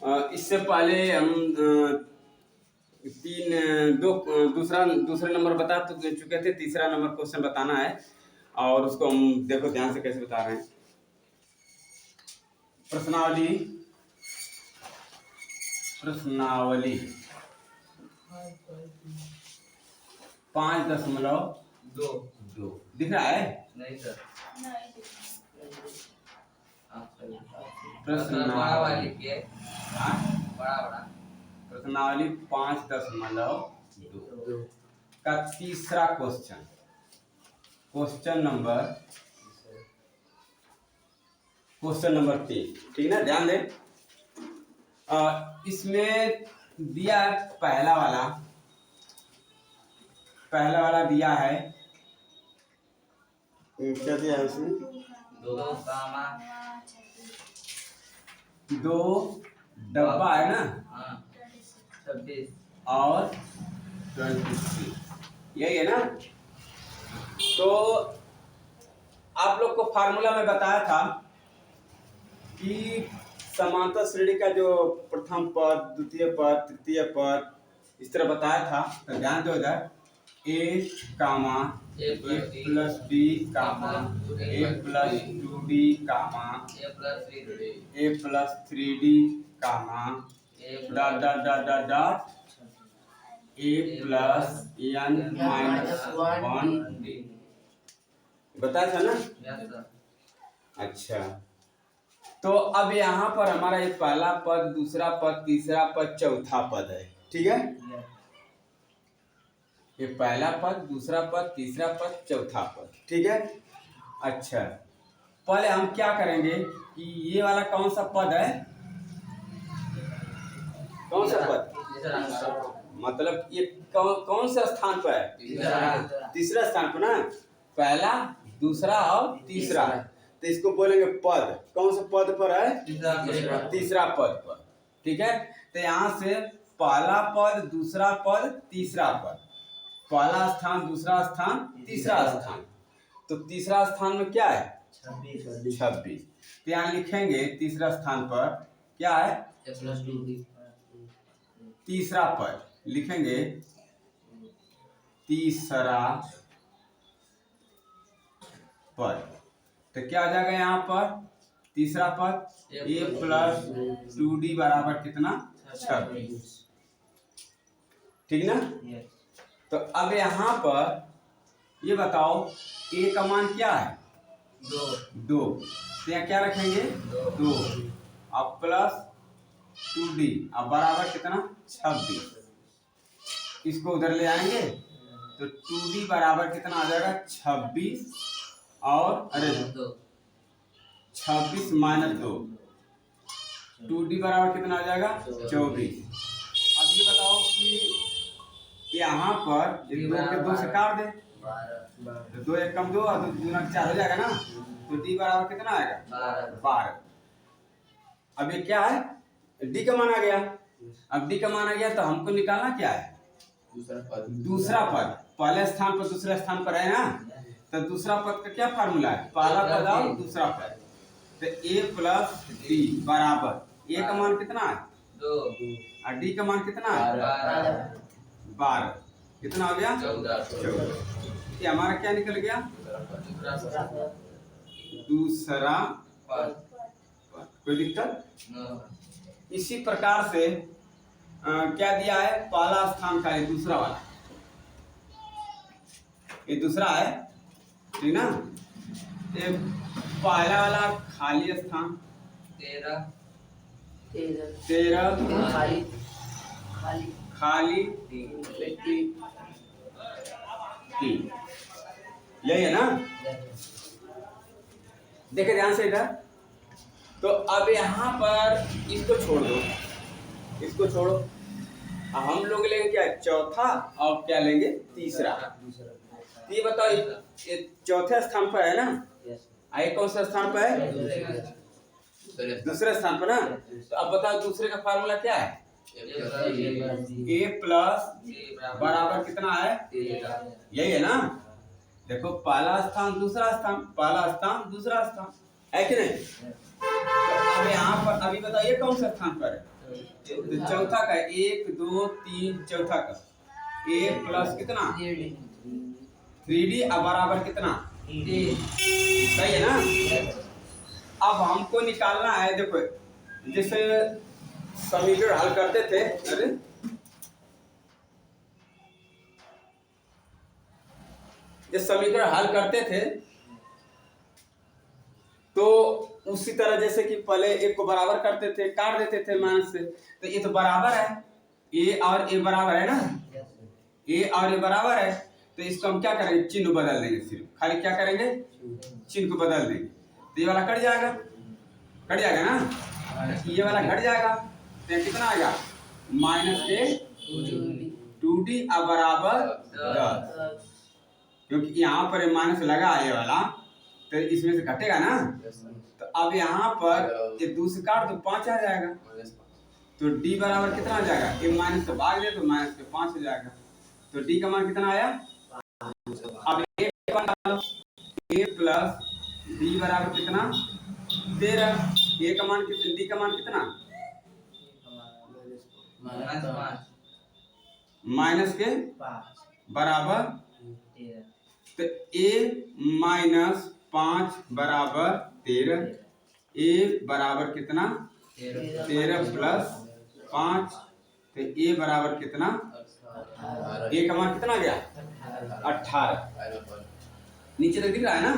इससे पहले हम दूसरे नंबर बता तो चुके थे, तीसरा नंबर क्वेश्चन बताना है और उसको हम देखो ध्यान से कैसे बता रहे हैं। प्रश्नावली 5.2 दिख रहा है? नहीं सर, प्रश्नावली बड़ा प्रश्नावली 5.2 का तीसरा क्वेश्चन, क्वेश्चन नंबर 3, ठीक ना? ध्यान दें, इसमें दिया पहला वाला दिया है, क्या दिया है इसमें? 2 डब्बा है ना, 26 और 23, यही है ना? तो आप लोग को फार्मूला में बताया था कि समांतर श्रेणी का जो प्रथम पद, द्वितीय पद, तृतीय पद, इस तरह बताया था। तो ध्यान दो इधर, a comma a plus b comma a plus 2d comma a plus 3d comma dot dot dot dot dot a plus n minus 1d बताया था ना? अच्छा, तो अब यहाँ पर हमारा ये पहला पद, दूसरा पद, तीसरा पद, चौथा पद है, ठीक है? ये पहला पद, दूसरा पद, तीसरा पद, चौथा पद, ठीक है? अच्छा, पहले हम क्या करेंगे कि ये वाला कौन सा पद है? कौन सा पद? मतलब ये कौन सा स्थान पर है? तीसरा स्थान पर ना। पहला, दूसरा और तीसरा, तो इसको बोलेंगे पद। कौन सा पद पर है? तीसरा पद पर, ठीक है? तो यहाँ से पहला पद, दूसरा पद, तीसरा पद, पहला स्थान, दूसरा स्थान, तीसरा स्थान, तो तीसरा स्थान में क्या है? 26। तो यहाँ लिखेंगे तीसरा स्थान पर क्या है? तीसरा पद लिखेंगे, तीसरा पद, तो क्या आ जाएगा यहाँ पर? तीसरा पद a प्लस 2d बराबर कितना? 26, ठीक ना? तो अब यहाँ पर ये बताओ a का मान क्या है? 2। तो यहाँ क्या रखेंगे? 2 अब प्लस 2d अब बराबर कितना? 26। इसको उधर ले आएंगे तो 2d बराबर कितना आ जाएगा? 26 और 26 माइनस 2, 2d बराबर कितना आ जाएगा? 24। अब ये बताओ कि यहाँ पर 2 के 2 से काट दे, तो 2 एक कम 2 और 2 दूना 4 हो जाएगा ना, तो d बराबर कितना आएगा? 12। अब ये क्या है? d का मान आ गया। अब d का मान आ गया तो हमको निकालना क्या है? दूसरा पद। पहले स्थान पर दूसरे स्थान पर है ना, तो दूसरा पद का क्या फार्मूला है? पहला पद और दूसरा पद, तो a प्लस d बराबर a का मान कितना है? 2 और d का मान कितना है? 12। कितना हो गया? 14। ये हमारा क्या निकल गया? दूसरा पद। कोई दिक्कत? इसी प्रकार से क्या दिया है? पहला स्थान का है, दूसरा वाला, ये दूसरा है, ठीक ना? ये पहला वाला खाली स्थान 13 खाली 3, यही है ना? देखे ध्यान से इधर। तो अब यहाँ पर इसको छोड़ दो, इसको छोड़ो, हम लोग लेंगे क्या? चौथा, और क्या लेंगे? तीसरा। तो ये बताओ, ये चौथे स्थान पर है ना? आए कौन सा स्थान पर है? दूसरे स्थान पर ना। तो अब बताओ दूसरे का फार्मूला क्या है? a प्लस बराबर कितना है? यही है ना? देखो, पहला स्थान, दूसरा स्थान, पहला स्थान, दूसरा स्थान, है कि नहीं? तो अब यहाँ पर अभी बताइए कौन सा स्थान पर है? तो चौथा का 1 2 3 चौथा का a प्लस कितना 3d अब बराबर कितना सही है ना। अब हमको निकालना है, देखो जैसे समीकरण हल करते थे, अरे जब समीकरण हल करते थे तो उसी तरह जैसे कि पहले एक को बराबर करते थे, काट देते थे माइनस से, तो ये तो बराबर है, ए और ए बराबर है ना, ए और ए बराबर है, तो इसको हम क्या करेंगे, चिन्ह बदल देंगे, सिर्फ खाली क्या करेंगे चिन्ह को बदल देंगे, तो ये वाला कट जाएगा ना, ये वाला घट जाएगा, तो कितना आएगा माइनस के 2d अब बराबर 10, क्योंकि यहाँ पर माइनस लगा ये वाला तो इसमें से घटेगा ना, तो अब यहाँ पर ये 2 से काट तो 5 आ जाएगा, तो d बराबर कितना आ जाएगा, ये माइनस से भाग दे तो माइनस के 5 हो जाएगा, तो d का मान कितना आया, अब a प्लस d बराबर कितना 13, a का मान कितना, d का मान कितना माइनस के बराबर, तो a माइनस 5 बराबर 13, a बराबर कितना 13 प्लस 5, तो a बराबर कितना, a का मान कितना गया 18, नीचे तक दिख रहा है ना।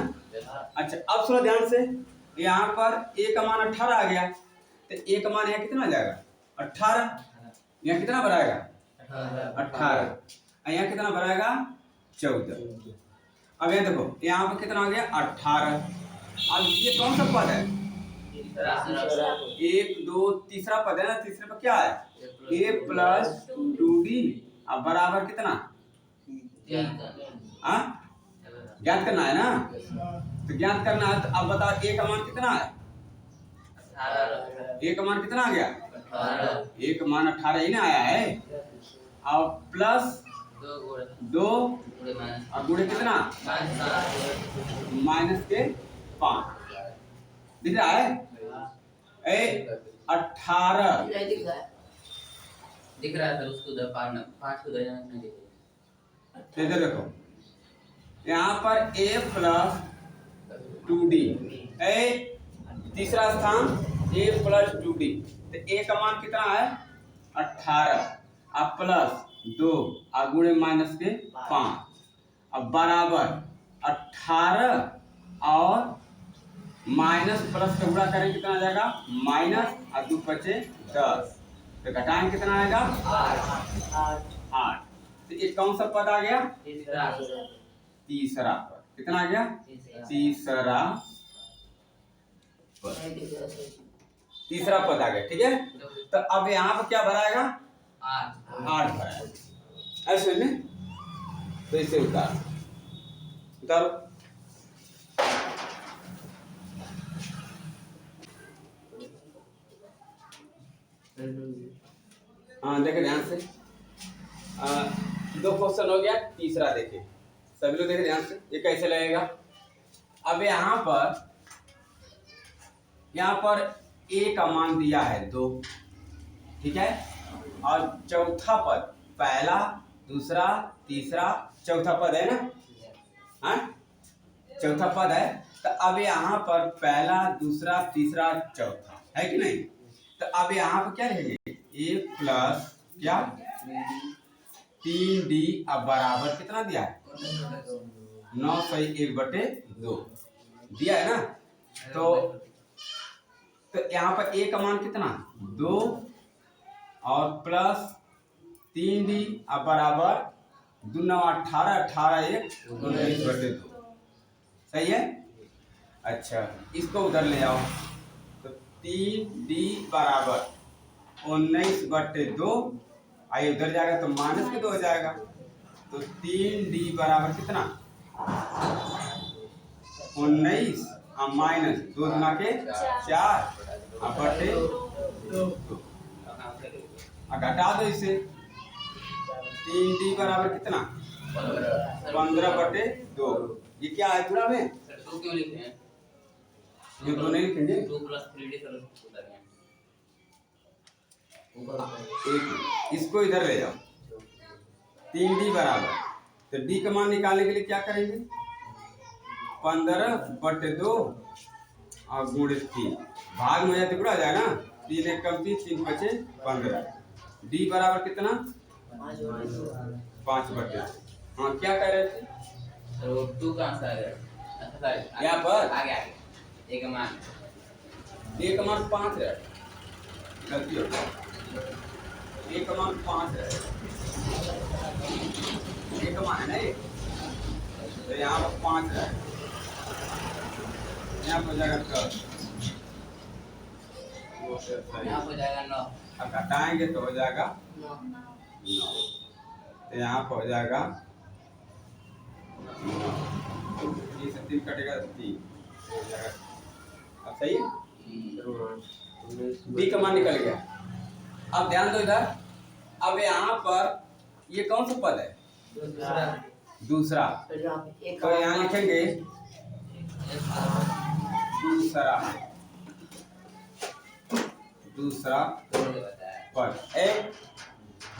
अच्छा अब थोड़ा ध्यान से, यहाँ पर a का मान 18 आ गया, तो a का मान यहाँ कितना आ जाएगा 18, यहाँ कितना बढ़ाएगा 18, यहाँ कितना बढ़ाएगा 14। अब ये देखो यहाँ पर कितना आ गया 18, अब ये कौन सा पद है 1 2 तीसरा पद है ना, तीसरे पर क्या है a प्लस 2d अब बराबर कितना ज्ञात करना है ना, तो ज्ञात करना है, तो अब बताओ a का मान कितना है, a का मान कितना आ गया, a का मान 18 ही ना आया है, अब प्लस 2 और गुणे कितना माइनस के 5 दिख रहा है, 18 दिख रहा है, उसको 5 को नहीं देखो यहाँ पर a प्लस 2d, तीसरा स्थान a प्लस 2d, तो a का मान कितना है 18 अब प्लस 2 और गुणे माइनस के 5 अब बराबर 18 और माइनस प्लस का गुणा करें कितना आ जाएगा माइनस और 2 बचे 10, तो घटाएं कितना आएगा 8, तो ये कौन सा पद आ गया तीसरा पद, कितना आ गया तीसरा पद, तीसरा पद आ गया, ठीक है। तो अब यहाँ पर क्या भराएगा 8 भराएगा, ऐसे में तो इसे उतारो हाँ देखे ध्यान से, 2 क्वेश्चन हो गया, तीसरा देखे सभी लोग देखे ध्यान से, ये कैसे लगेगा। अब यहाँ पर a का मान दिया है 2, ठीक है, और चौथा पद पहला दूसरा तीसरा चौथा पद है ना, हाँ चौथा पद है, तो अब यहाँ पर पहला दूसरा तीसरा चौथा है कि नहीं, तो अब यहाँ पर क्या रहेंगे a प्लस क्या 3d अब बराबर कितना दिया है 9 सही 1/2 दिया है ना, तो यहाँ पर a का मान कितना 2 और प्लस 3d अब बराबर 2 9 18 18 1 19/2 सही है। अच्छा इसको उधर ले आओ, तो 3d बराबर 19/2, आइए उधर जाएगा तो माइनस के 2 हो जाएगा, तो 3d बराबर कितना 19 और माइनस 2 गुना के 4 बटे 2, घटा दो इसे, 3d बराबर कितना 15/2, ये क्या है पूरा में 2 क्यों लिखे हैं, ये 2 नहीं लिखेंगे 2 + 3d करो, एक इसको इधर ले जाओ, 3D बराबर, तो D का मान निकालने के लिए क्या करेंगे, 15/2 और गुणित 3, भाग में टुकड़ा आ जाएगा ना, 3 एक कम 3, 3 बचे 15, D बराबर कितना 5/2। हाँ क्या कह रहे थे, तो 2 का आंसर आ गया। अच्छा सर यहाँ पर आगे आगे एक मान A का मान 5 है, गलती हो गई, A का मान 5 है, A का मान है ना ये, तो यहाँ पर 5 है, यहाँ पर जाएगा 10, यहाँ हो जाएगा 9। अब घटाएंगे तो हो जाएगा 9, तो यहाँ पर हो जाएगा 9, 3 से 3 कटेगा 3 हो जाएगा। अब सही है, D का मान निकल गया। अब ध्यान दो इधर, अब यहाँ पर ये कौन सा पद है, दूसरा, तो यहाँ लिखेंगे दूसरा पद, एक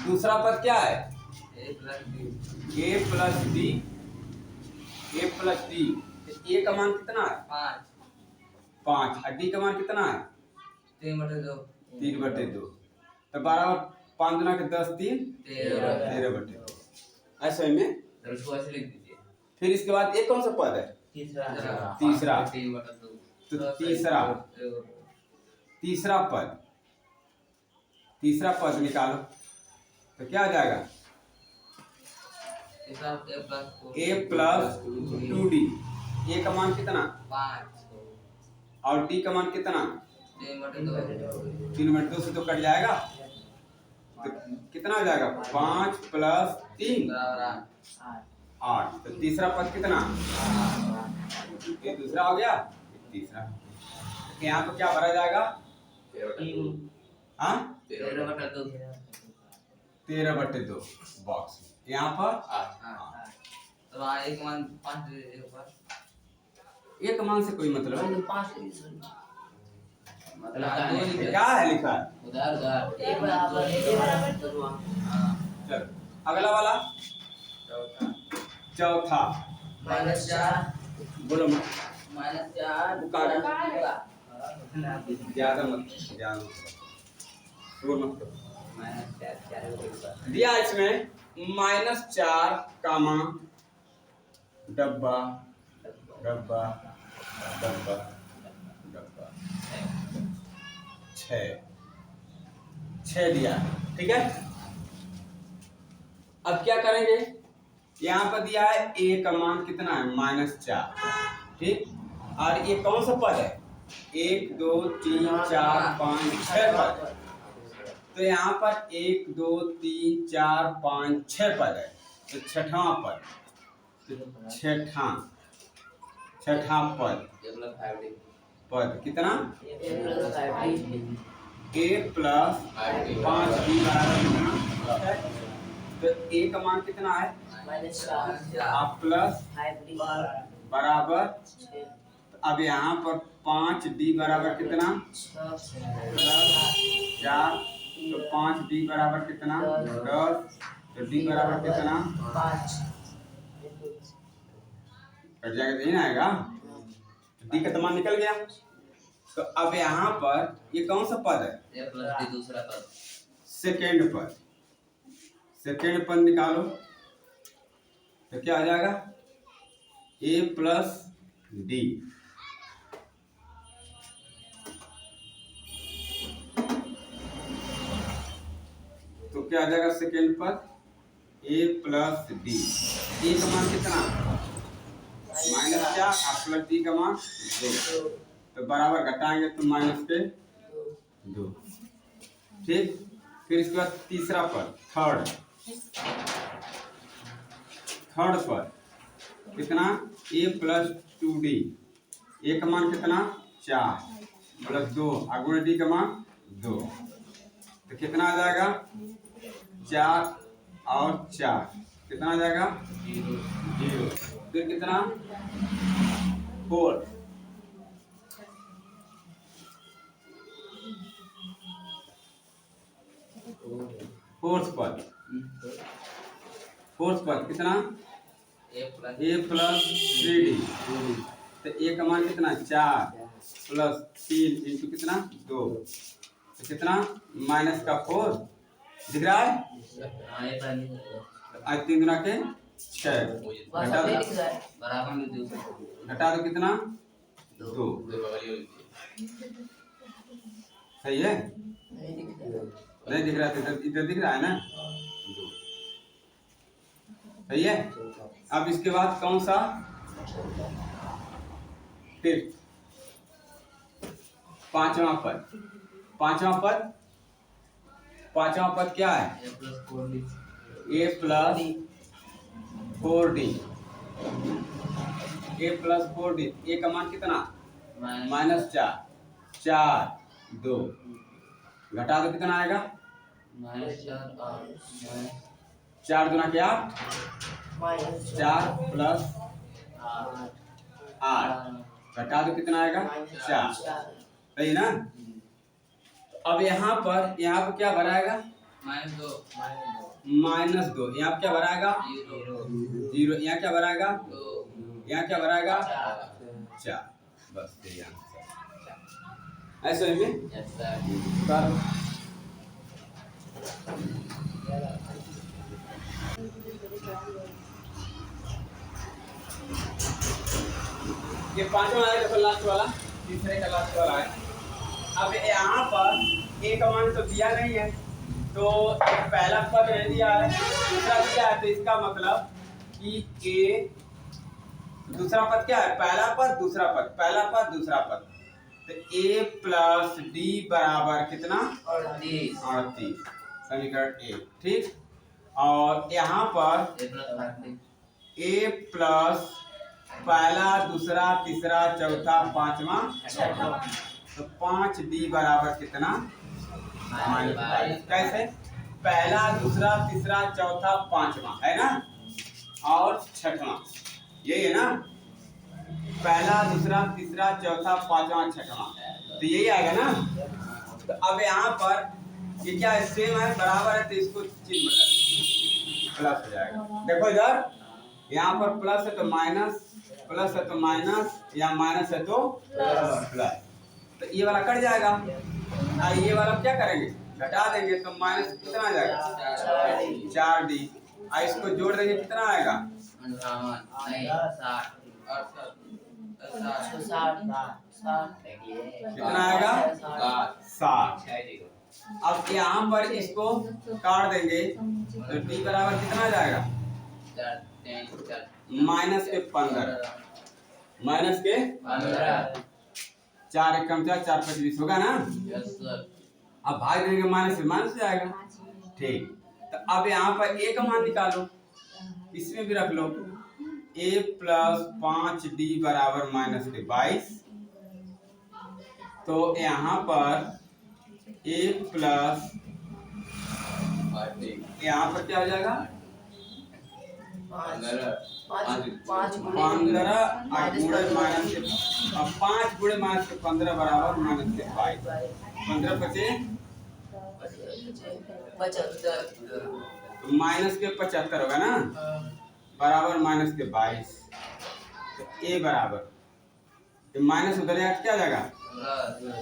दूसरा पद क्या है, a प्लस डी, ए का मान कितना है 5 और डी का मान कितना है 3/2, तो 12 5 गुना के 10 3 13/2, ऐसे में। तो उसको ऐसे लिख दीजिए। फिर इसके बाद एक कौन सा पद है, तीसरा, तो तीसरा पद निकालो, तो क्या आ जाएगा a प्लस 2d, a का मान कितना 5 और d का मान कितना 3/2 से तो कट जाएगा, तो कितना हो जाएगा 5 प्लस 3 8, तो तीसरा पद कितना, ये दूसरा हो गया, तीसरा, तो यहाँ पर क्या भरा जाएगा, हाँ 13/2 बॉक्स, यहाँ पर तो एक मान 5 एक मान से कोई मतलब है, मतलब क्या है लिखा है, उधार चलो अगला वाला चौथा, बोलो मत, ज्यादा मत शोर मत करो। दिया इसमें -4 कामा डब्बा डब्बा डब्बा डब्बा 6 दिया, ठीक है। अब क्या करेंगे, यहाँ पर दिया है a का मान कितना है -4, ठीक, और ये कौन सा पद है 1 2 3 4 5 6 पद, तो यहाँ पर 1 2 3 4 5 6 पद है, तो छठा पद, तो छठा पद कितना a प्लस 5b बराबर, तो a का मान कितना है आप प्लस बराबर, अब यहाँ पर 5d बराबर कितना प्लस 4, तो 5d बराबर कितना 10, तो d बराबर कितना 5, कट जाएगा तो नहीं आएगा, तो d का मान निकल गया। तो अब यहाँ पर ये कौन सा पद है, दूसरा पद, सेकेंड पद निकालो, तो क्या आ जाएगा a प्लस d, तो क्या आ जाएगा सेकेंड पद a प्लस d, a का मान कितना -4 और प्लस d का मान 2, तो बराबर घटाएंगे तो -2, ठीक। फिर इसके बाद तीसरा पद थर्ड पद कितना a प्लस 2d, a का मान कितना 4 प्लस 2 और d का मान 2, तो कितना आ जाएगा 4 और 4 कितना आ जाएगा 0, फिर कितना 4, फोर्थ पद कितना ए प्लस 3d। तो ए का मान कितना 4 प्लस 3 इंटू कितना 2, तो कितना माइनस का 4 दिख रहा है। आज 3 गुना के 6 घटा दो कितना 2। सही है, नहीं दिख रहा था, इधर दिख रहा है ना 2। सही है। अब इसके बाद कौन सा फिर पांचवा पद क्या है a प्लस 4d। ए का मान कितना -4 4 2 घटा दो कितना आएगा 4 दूना क्या 4 प्लस 8 घटा दो कितना आएगा 4। सही ना। अब यहाँ पर क्या भराएगा -2, यहाँ क्या भराएगा 0, यहाँ क्या भराएगा 2, यहाँ क्या भराएगा 4। बस यही आंसर ऐसे में कर। ये पांचवा है, देखो लास्ट वाला, तीसरे का लास्ट वाला है। अब यहाँ पर ए का मान तो दिया नहीं है, तो पहला पद नहीं दिया है, दूसरा दिया है, तो इसका मतलब कि ए दूसरा पद क्या है पहला पद दूसरा पद तो a प्लस डी बराबर कितना 38 समीकरण 1। ठीक। और यहाँ पर a प्लस पहला दूसरा तीसरा चौथा पांचवा छठा, तो 5d बराबर कितना -22। कैसे पहला दूसरा तीसरा चौथा पांचवा है ना, और छठवां यही है ना, पहला दूसरा तीसरा चौथा पांचवा छठवां, तो यही आएगा ना। तो अब यहाँ पर ये क्या है सेम है बराबर है, तो इसको चिन्ह बदल प्लस हो जाएगा। देखो इधर यहाँ पर प्लस है तो माइनस, प्लस है तो माइनस, या माइनस है तो प्लस, तो ये वाला कट जाएगा। ये वाला क्या करेंगे घटा देंगे, तो माइनस कितना आ जाएगा 4d। इसको जोड़ देंगे कितना आएगा 60 कितना आएगा 60। अब यहाँ पर इसको काट देंगे, तो d बराबर कितना आ जाएगा -15 4 एकम 4 4 5 20 होगा ना। अब भाग देंगे माइनस से माइनस जाएगा। ठीक। तो अब यहाँ पर a का मान निकालो, इसमें भी रख लो a प्लस 5d बराबर -22। तो यहाँ पर a प्लस यहाँ पर क्या हो जाएगा 15 गुणे माइनस के 15 बराबर -22। 15 पचे माइनस के 75 होगा ना, बराबर -22। तो ए बराबर माइनस उधर क्या आ जाएगा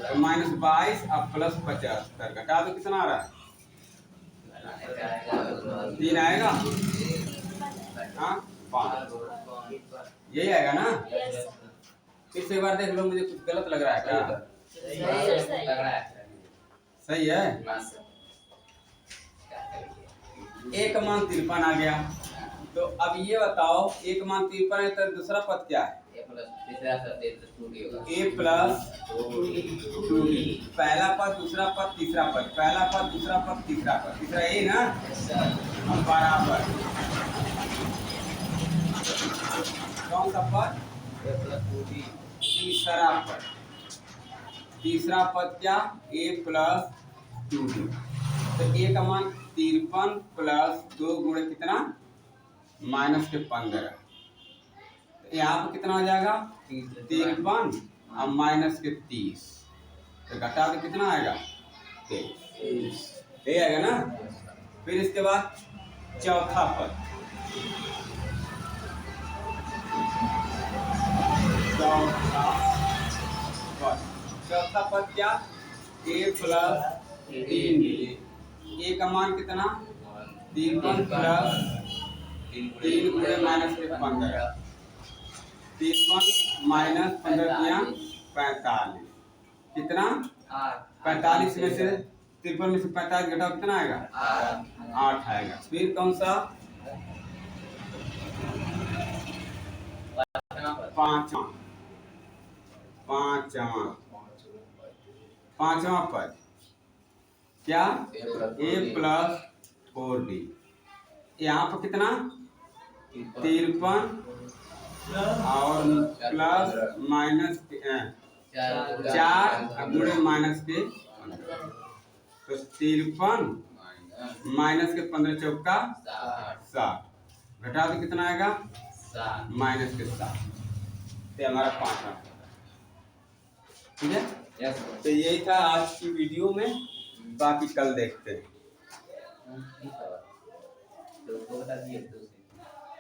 तो -22 अब प्लस 75 घटा दो कितना आ रहा है 3 आएगा, हाँ 5 यही आएगा ना। फिर से एक बार देख लो, मुझे कुछ गलत लग रहा है क्या सही है। एक मान 53 आ गया, तो अब ये बताओ एक मान 53 है तो दूसरा पद क्या है a प्लस 2d। पहला पद दूसरा पद तीसरा पद, पहला पद दूसरा पद तीसरा पद, तीसरा ए ना बराबर कौन सा पद तीसरा पद, तीसरा पद क्या a प्लस 2d। तो a का मान 53 प्लस 2 गुणे कितना -15। यहाँ पर कितना हो जाएगा 53 और -30, तो घटा तो कितना आएगा 23 यही आएगा ना। फिर इसके बाद चौथा पद, चौथा पद क्या, a प्लस 3b। a का मान कितना, 53 प्लस 3 गुणे माइनस 15, 53 माइनस 15 किया 45, कितना 45 में से 53 में से 45 घटाओ कितना आएगा, 8 आएगा। फिर कौन सा, पांचवा पद क्या, a प्लस 4b। यहाँ पर कितना 53 और प्लस माइनस 4 गुणे माइनस के, तो 53 माइनस के 15 चौका 60, घटा दो कितना आएगा, माइनस के 7। तो हमारा 5वां, ठीक है। तो यही था आज की वीडियो में, बाकी कल देखते हैं। तो बता दिए तो